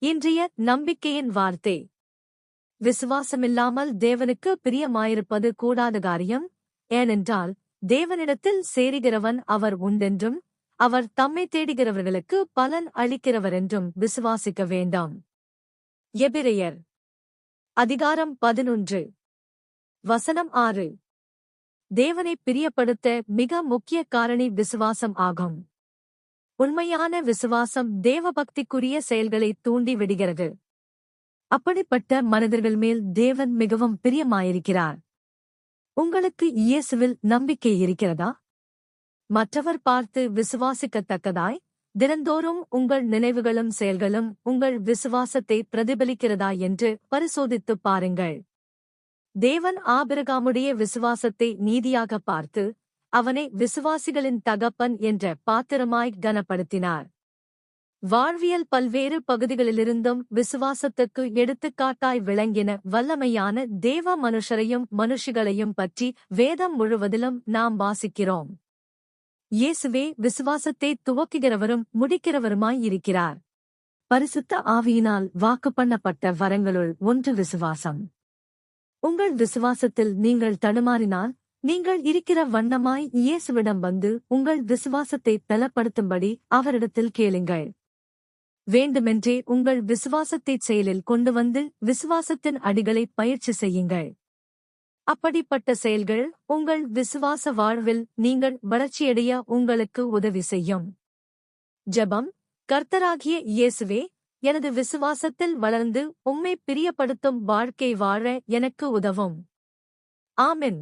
இன்றைய நம்பிக்கையின் வார்த்தை. விசுவாசமில்லாமல் தேவனுக்கு பிரியமாயிருப்பது கூடாத காரியம். ஏனென்றால் தேவனிடத்தில் சேருகிறவன் அவர் உண்டென்றும் அவர் தம்மை தேடுகிறவர்களுக்கு பலன் அளிக்கிறவரென்றும் விசுவாசிக்க வேண்டாம். எபிரெயர் அதிகாரம் 11 வசனம் 6. தேவனை பிரியப்படுத்த மிக முக்கிய காரணி விசுவாசம் ஆகும். உண்மையான விசுவாசம் தேவபக்திக்குரிய செயல்களை தூண்டி விடுகிறது. அப்படிப்பட்ட மனிதர்கள் மேல் தேவன் மிகவும் பிரியமாயிருக்கிறார். உங்களுக்கு இயேசுவில் நம்பிக்கை இருக்கிறதா? மற்றவர் பார்த்து விசுவாசிக்கத்தக்கதாய் தினந்தோறும் உங்கள் நினைவுகளும் செயல்களும் உங்கள் விசுவாசத்தை பிரதிபலிக்கிறதா என்று பரிசோதித்துப் பாருங்கள். தேவன் ஆபிரகாமுடைய விசுவாசத்தை நீதியாக பார்த்து அவனை விசுவாசிகளின் தகப்பன் என்ற பாத்திரமாய் கனப்படுத்தினார். வாழ்வியல் பல்வேறு பகுதிகளிலிருந்தும் விசுவாசத்துக்கு எடுத்துக்காட்டாய் விளங்கின வல்லமையான தேவ மனுஷரையும் மனுஷிகளையும் பற்றி வேதம் முழுவதிலும் நாம் வாசிக்கிறோம். இயேசுவே விசுவாசத்தை துவக்குகிறவரும் முடிக்கிறவருமாய் இருக்கிறார். பரிசுத்த ஆவியினால் வாக்கு பண்ணப்பட்ட வரங்களுள் ஒன்று விசுவாசம். உங்கள் விசுவாசத்தில் நீங்கள் தடுமாறினால் நீங்கள் இருக்கிற வண்ணமாய் இயேசுவிடம் வந்து உங்கள் விசுவாசத்தை பலப்படுத்தும்படி அவரிடத்தில் கேளுங்கள். வேண்டுமென்றே உங்கள் விசுவாசத்தைச் செயலில் கொண்டு வந்து விசுவாசத்தின் அடிகளை பயிற்சி செய்யுங்கள். அப்படிப்பட்ட செயல்கள் உங்கள் விசுவாச வாழ்வில் நீங்கள் வளர்ச்சியடைய உங்களுக்கு உதவி செய்யும். ஜெபம். கர்த்தராகிய இயேசுவே, எனது விசுவாசத்தில் வளர்ந்து உம்மை பிரியப்படுத்தும் வாழ்க்கை வாழ எனக்கு உதவும். ஆமென்.